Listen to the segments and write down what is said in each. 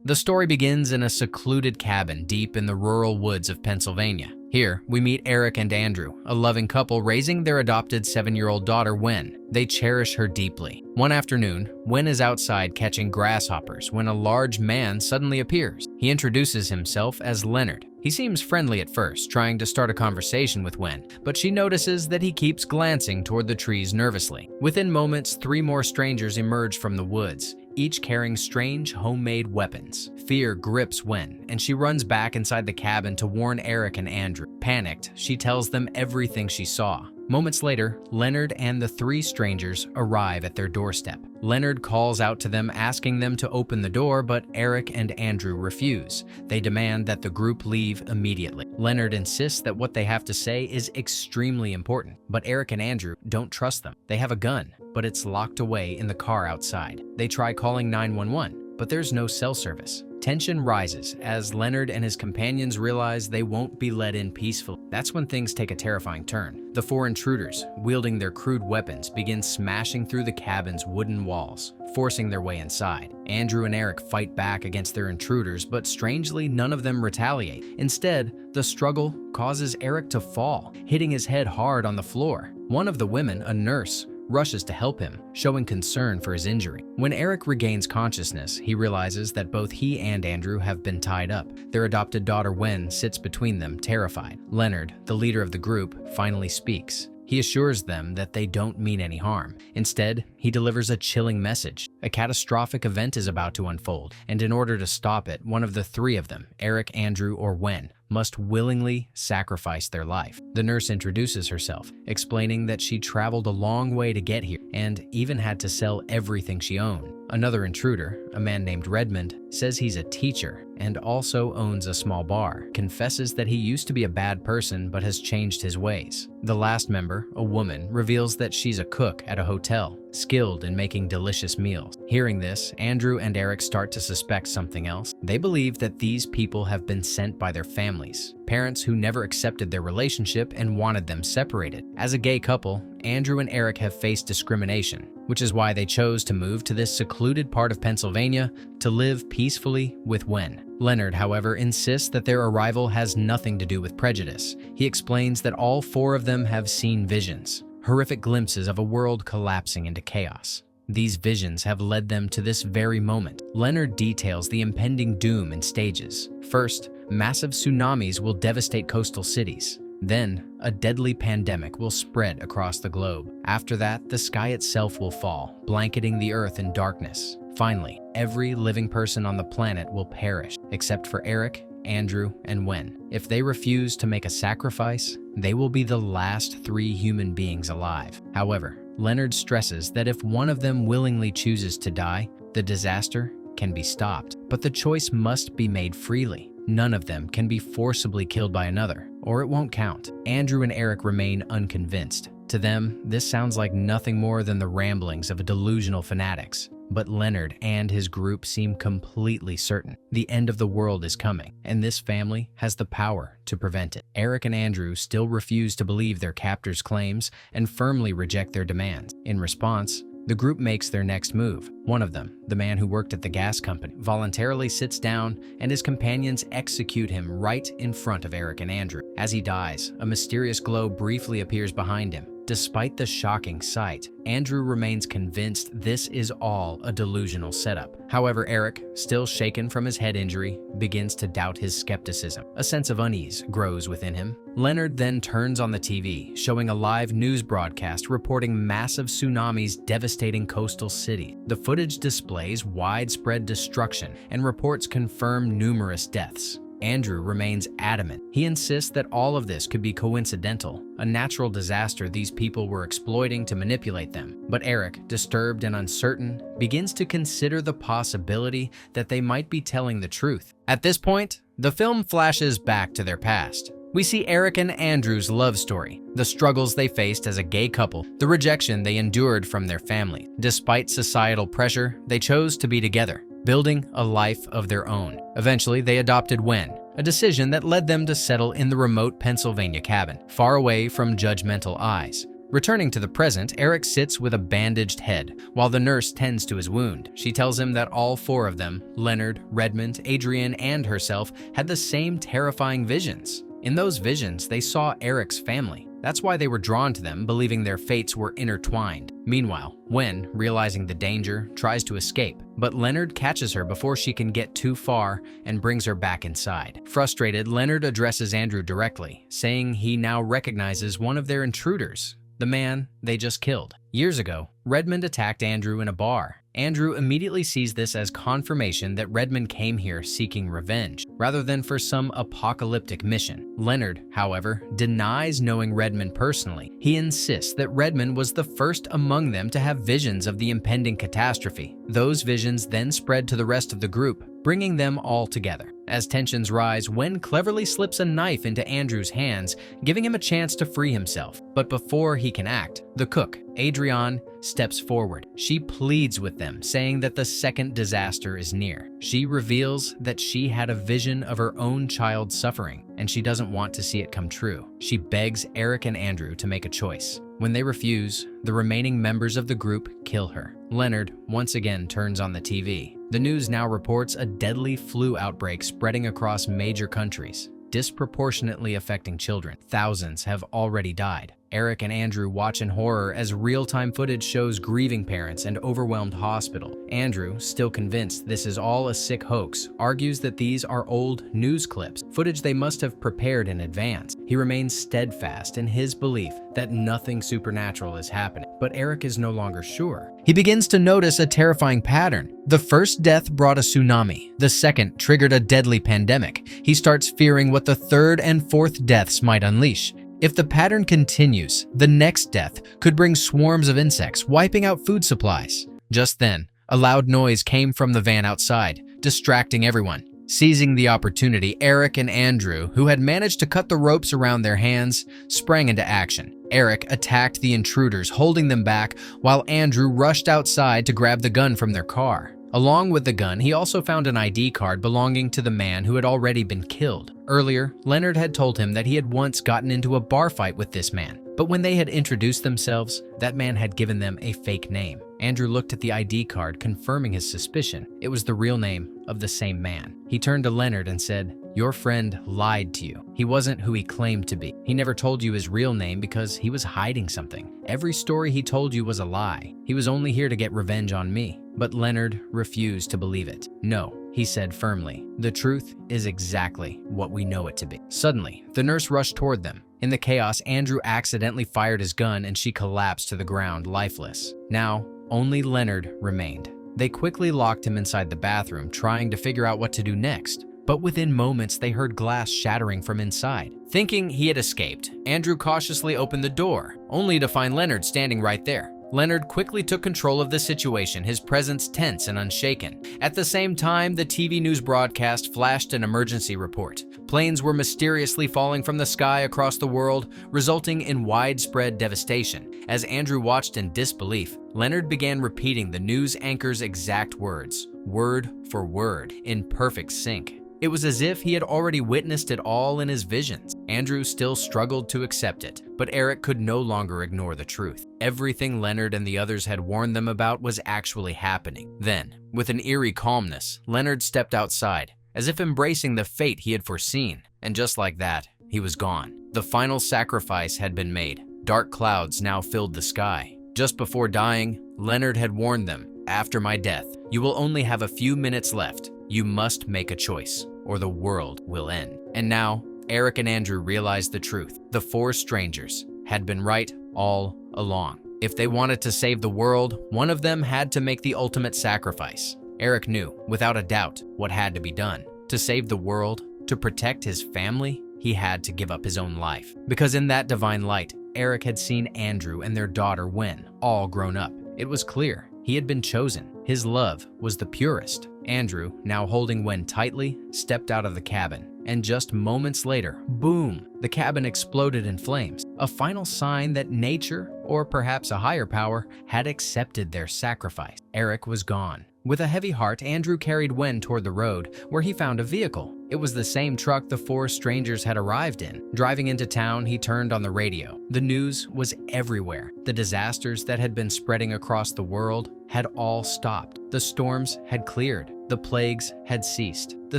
The story begins in a secluded cabin deep in the rural woods of Pennsylvania. Here, we meet Eric and Andrew, a loving couple raising their adopted 7-year-old daughter, Wen. They cherish her deeply. One afternoon, Wen is outside catching grasshoppers when a large man suddenly appears. He introduces himself as Leonard. He seems friendly at first, trying to start a conversation with Wen, but she notices that he keeps glancing toward the trees nervously. Within moments, 3 more strangers emerge from the woods, each carrying strange homemade weapons. Fear grips Wen, and she runs back inside the cabin to warn Eric and Andrew. Panicked, she tells them everything she saw. Moments later, Leonard and the 3 strangers arrive at their doorstep. Leonard calls out to them, asking them to open the door, but Eric and Andrew refuse. They demand that the group leave immediately. Leonard insists that what they have to say is extremely important, but Eric and Andrew don't trust them. They have a gun, but it's locked away in the car outside. They try calling 911, but there's no cell service. Tension rises as Leonard and his companions realize they won't be let in peacefully. That's when things take a terrifying turn. The 4 intruders, wielding their crude weapons, begin smashing through the cabin's wooden walls, forcing their way inside. Andrew and Eric fight back against their intruders, but strangely, none of them retaliate. Instead, the struggle causes Eric to fall, hitting his head hard on the floor. One of the women, a nurse, rushes to help him, showing concern for his injury. When Eric regains consciousness, he realizes that both he and Andrew have been tied up. Their adopted daughter Wen sits between them, terrified. Leonard, the leader of the group, finally speaks. He assures them that they don't mean any harm. Instead, he delivers a chilling message. A catastrophic event is about to unfold, and in order to stop it, one of the 3 of them, Eric, Andrew, or Wen, must willingly sacrifice their life. The nurse introduces herself, explaining that she traveled a long way to get here and even had to sell everything she owned. Another intruder, a man named Redmond, says he's a teacher and also owns a small bar, confesses that he used to be a bad person but has changed his ways. The last member, a woman, reveals that she's a cook at a hotel, skilled in making delicious meals. Hearing this, Andrew and Eric start to suspect something else. They believe that these people have been sent by their families, parents who never accepted their relationship and wanted them separated. As a gay couple, Andrew and Eric have faced discrimination, which is why they chose to move to this secluded part of Pennsylvania to live peacefully with Wen. Leonard, however, insists that their arrival has nothing to do with prejudice. He explains that all 4 of them have seen visions, horrific glimpses of a world collapsing into chaos. These visions have led them to this very moment. Leonard details the impending doom in stages. First, massive tsunamis will devastate coastal cities. Then, a deadly pandemic will spread across the globe. After that, the sky itself will fall, blanketing the earth in darkness. Finally, every living person on the planet will perish, except for Eric, Andrew, and Wen. If they refuse to make a sacrifice, they will be the last 3 human beings alive. However, Leonard stresses that if one of them willingly chooses to die, the disaster can be stopped. But the choice must be made freely. None of them can be forcibly killed by another, or it won't count. Andrew and Eric remain unconvinced. To them, this sounds like nothing more than the ramblings of delusional fanatics. But Leonard and his group seem completely certain. The end of the world is coming, and this family has the power to prevent it. Eric and Andrew still refuse to believe their captors' claims and firmly reject their demands. In response, the group makes their next move. One of them, the man who worked at the gas company, voluntarily sits down and his companions execute him right in front of Eric and Andrew. As he dies, a mysterious glow briefly appears behind him. Despite the shocking sight, Andrew remains convinced this is all a delusional setup. However, Eric, still shaken from his head injury, begins to doubt his skepticism. A sense of unease grows within him. Leonard then turns on the TV, showing a live news broadcast reporting massive tsunamis devastating coastal cities. The footage displays widespread destruction and reports confirm numerous deaths. Andrew remains adamant. He insists that all of this could be coincidental, a natural disaster these people were exploiting to manipulate them. But Eric, disturbed and uncertain, begins to consider the possibility that they might be telling the truth. At this point, the film flashes back to their past. We see Eric and Andrew's love story, the struggles they faced as a gay couple, the rejection they endured from their family. Despite societal pressure, they chose to be together, building a life of their own. Eventually, they adopted Wen, a decision that led them to settle in the remote Pennsylvania cabin, far away from judgmental eyes. Returning to the present, Eric sits with a bandaged head while the nurse tends to his wound. She tells him that all four of them, Leonard, Redmond, Adrian, and herself, had the same terrifying visions. In those visions, they saw Eric's family. That's why they were drawn to them, believing their fates were intertwined. Meanwhile, Wen, realizing the danger, tries to escape, but Leonard catches her before she can get too far and brings her back inside. Frustrated, Leonard addresses Andrew directly, saying he now recognizes one of their intruders, the man they just killed. Years ago, Redmond attacked Andrew in a bar. Andrew immediately sees this as confirmation that Redmond came here seeking revenge, rather than for some apocalyptic mission. Leonard, however, denies knowing Redmond personally. He insists that Redmond was the first among them to have visions of the impending catastrophe. Those visions then spread to the rest of the group, bringing them all together. As tensions rise, Wen cleverly slips a knife into Andrew's hands, giving him a chance to free himself. But before he can act, the cook, Adrian, steps forward. She pleads with them, saying that the second disaster is near. She reveals that she had a vision of her own child suffering, and she doesn't want to see it come true. She begs Eric and Andrew to make a choice. When they refuse, the remaining members of the group kill her. Leonard once again turns on the TV. The news now reports a deadly flu outbreak spreading across major countries, disproportionately affecting children. Thousands have already died. Eric and Andrew watch in horror as real-time footage shows grieving parents and overwhelmed hospital. Andrew, still convinced this is all a sick hoax, argues that these are old news clips, footage they must have prepared in advance. He remains steadfast in his belief that nothing supernatural is happening, but Eric is no longer sure. He begins to notice a terrifying pattern. The first death brought a tsunami. The second triggered a deadly pandemic. He starts fearing what the third and fourth deaths might unleash. If the pattern continues, the next death could bring swarms of insects, wiping out food supplies. Just then, a loud noise came from the van outside, distracting everyone. Seizing the opportunity, Eric and Andrew, who had managed to cut the ropes around their hands, sprang into action. Eric attacked the intruders, holding them back, while Andrew rushed outside to grab the gun from their car. Along with the gun, he also found an ID card belonging to the man who had already been killed. Earlier, Leonard had told him that he had once gotten into a bar fight with this man, but when they had introduced themselves, that man had given them a fake name. Andrew looked at the ID card, confirming his suspicion. It was the real name of the same man. He turned to Leonard and said, "Your friend lied to you. He wasn't who he claimed to be. He never told you his real name because he was hiding something. Every story he told you was a lie. He was only here to get revenge on me." But Leonard refused to believe it. "No," he said firmly. "The truth is exactly what we know it to be." Suddenly, the nurse rushed toward them. In the chaos, Andrew accidentally fired his gun and she collapsed to the ground, lifeless. Now, only Leonard remained. They quickly locked him inside the bathroom, trying to figure out what to do next. But within moments, they heard glass shattering from inside. Thinking he had escaped, Andrew cautiously opened the door, only to find Leonard standing right there. Leonard quickly took control of the situation, his presence tense and unshaken. At the same time, the TV news broadcast flashed an emergency report. Planes were mysteriously falling from the sky across the world, resulting in widespread devastation. As Andrew watched in disbelief, Leonard began repeating the news anchor's exact words, word for word, in perfect sync. It was as if he had already witnessed it all in his visions. Andrew still struggled to accept it, but Eric could no longer ignore the truth. Everything Leonard and the others had warned them about was actually happening. Then, with an eerie calmness, Leonard stepped outside, as if embracing the fate he had foreseen. And just like that, he was gone. The final sacrifice had been made. Dark clouds now filled the sky. Just before dying, Leonard had warned them, "After my death, you will only have a few minutes left. You must make a choice, or the world will end." And now, Eric and Andrew realized the truth. The four strangers had been right all along. If they wanted to save the world, one of them had to make the ultimate sacrifice. Eric knew, without a doubt, what had to be done. To save the world, to protect his family, he had to give up his own life. Because in that divine light, Eric had seen Andrew and their daughter Wen, all grown up. It was clear he had been chosen. His love was the purest. Andrew, now holding Wen tightly, stepped out of the cabin. And just moments later, boom, the cabin exploded in flames. A final sign that nature, or perhaps a higher power, had accepted their sacrifice. Eric was gone. With a heavy heart, Andrew carried Wen toward the road, where he found a vehicle. It was the same truck the four strangers had arrived in. Driving into town, he turned on the radio. The news was everywhere. The disasters that had been spreading across the world had all stopped. The storms had cleared. The plagues had ceased. The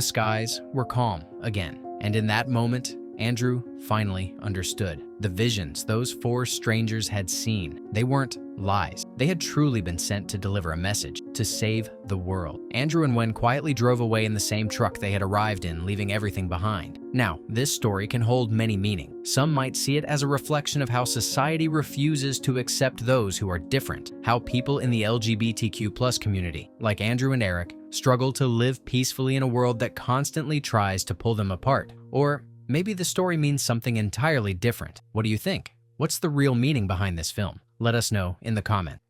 skies were calm again. And in that moment, Andrew finally understood. The visions those four strangers had seen, they weren't lies. They had truly been sent to deliver a message, to save the world. Andrew and Wen quietly drove away in the same truck they had arrived in, leaving everything behind. Now, this story can hold many meanings. Some might see it as a reflection of how society refuses to accept those who are different, how people in the LGBTQ+ community, like Andrew and Eric, struggle to live peacefully in a world that constantly tries to pull them apart. Or maybe the story means something entirely different. What do you think? What's the real meaning behind this film? Let us know in the comments.